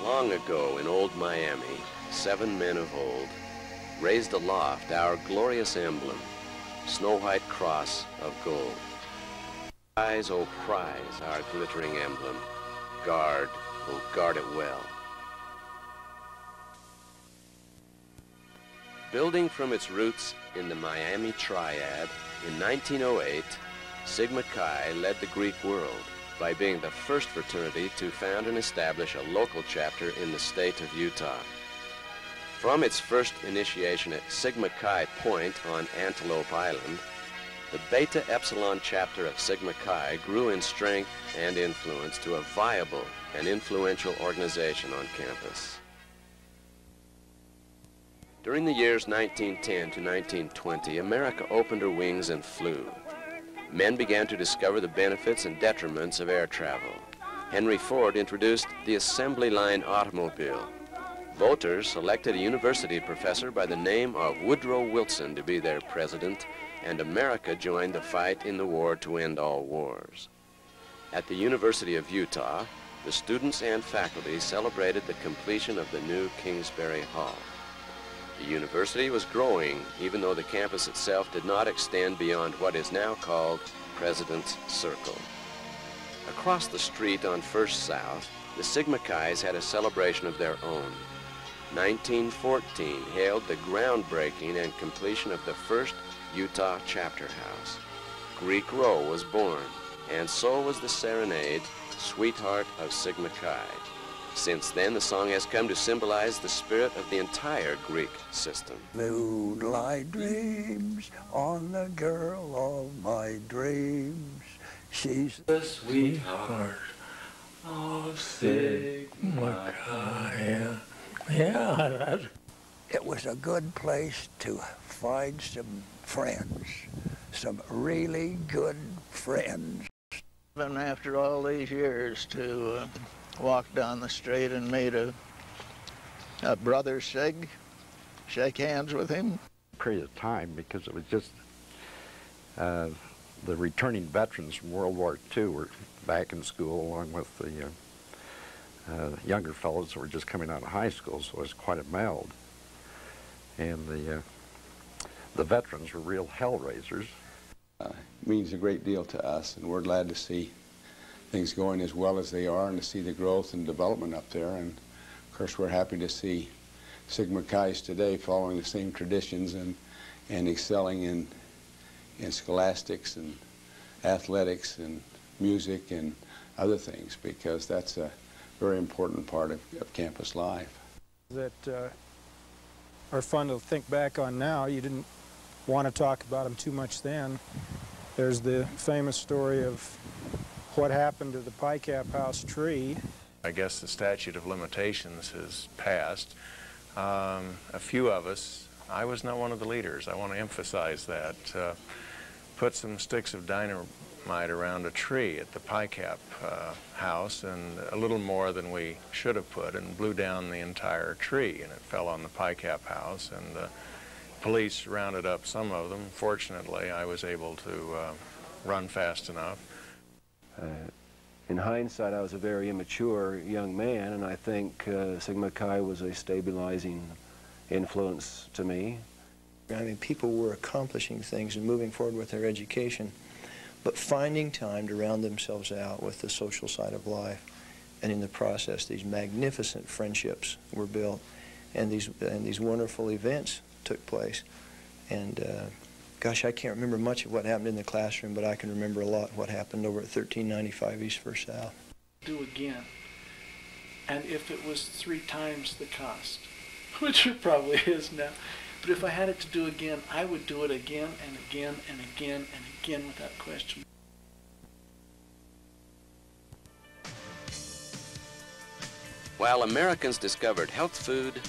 Long ago in old Miami, 7 men of old raised aloft our glorious emblem, snow-white cross of gold. Prize, oh prize, our glittering emblem. Guard, oh guard it well. Building from its roots in the Miami Triad, in 1908, Sigma Chi led the Greek world by being the first fraternity to found and establish a local chapter in the state of Utah. From its first initiation at Sigma Chi Point on Antelope Island, the Beta Epsilon chapter of Sigma Chi grew in strength and influence to a viable and influential organization on campus. During the years 1910 to 1920, America opened her wings and flew. Men began to discover the benefits and detriments of air travel. Henry Ford introduced the assembly line automobile. Voters selected a university professor by the name of Woodrow Wilson to be their president, and America joined the fight in the war to end all wars. At the University of Utah, the students and faculty celebrated the completion of the new Kingsbury Hall. The university was growing, even though the campus itself did not extend beyond what is now called President's Circle. Across the street on First South, the Sigma Chi's had a celebration of their own. 1914 hailed the groundbreaking and completion of the first Utah chapter house. Greek Row was born, and so was the serenade, Sweetheart of Sigma Chi. Since then, the song has come to symbolize the spirit of the entire Greek system. Moonlight dreams on the girl of my dreams. She's the sweetheart of Sigma Chi. Yeah. It was a good place to find some friends, some really good friends. And after all these years to walk down the street and meet a brother Sig, shake hands with him. Period of time, because it was just the returning veterans from World War II were back in school along with the younger fellows who were just coming out of high school, so it was quite a meld. And the veterans were real hellraisers. It means a great deal to us, and we're glad to see things going as well as they are and to see the growth and development up there. And of course, we're happy to see Sigma Chi's today following the same traditions and excelling in scholastics and athletics and music and other things, because that's a very important part of campus life. That are fun to think back on now. You didn't want to talk about them too much then. There's the famous story of what happened to the Pi Cap House tree. I guess the statute of limitations has passed. A few of us, I was not one of the leaders, I want to emphasize that, put some sticks of dynamite around a tree at the Pi Cap house, and a little more than we should have put, and blew down the entire tree, and it fell on the Pi Cap house, and the police rounded up some of them. Fortunately, I was able to run fast enough. In hindsight, I was a very immature young man, and I think Sigma Chi was a stabilizing influence to me. I mean, people were accomplishing things and moving forward with their education, but finding time to round themselves out with the social side of life, and in the process, these magnificent friendships were built, and these wonderful events took place. And gosh, I can't remember much of what happened in the classroom, but I can remember a lot of what happened over at 1395 East First South. Do again, and if it was 3 times the cost, which it probably is now, but if I had it to do again, I would do it again and again and again and again without question. While Americans discovered health food,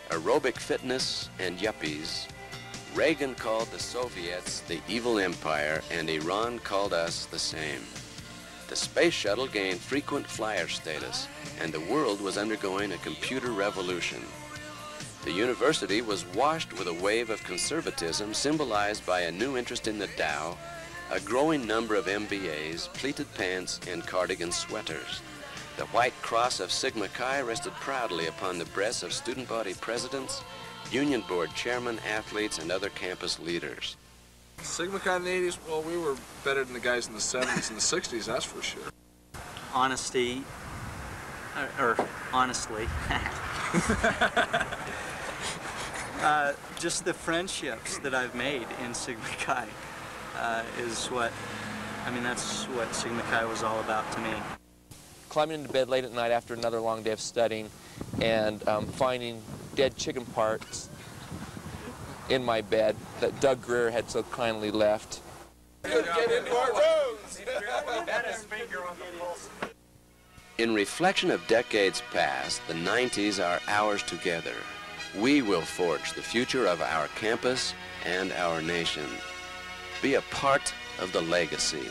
aerobic fitness, and yuppies, Reagan called the Soviets the evil empire, and Iran called us the same. The space shuttle gained frequent flyer status, and the world was undergoing a computer revolution. The university was washed with a wave of conservatism symbolized by a new interest in the Tao, a growing number of MBAs, pleated pants, and cardigan sweaters. The white cross of Sigma Chi rested proudly upon the breasts of student body presidents, union board chairmen, athletes, and other campus leaders. Sigma Chi in the 80s, well, we were better than the guys in the 70s and the 60s, that's for sure. Honesty, or honestly, just the friendships that I've made in Sigma Chi is what, that's what Sigma Chi was all about to me. Climbing into bed late at night after another long day of studying and finding dead chicken parts in my bed that Doug Greer had so kindly left. Get into our rooms! In reflection of decades past, the 90s are ours together. We will forge the future of our campus and our nation. Be a part of the legacy.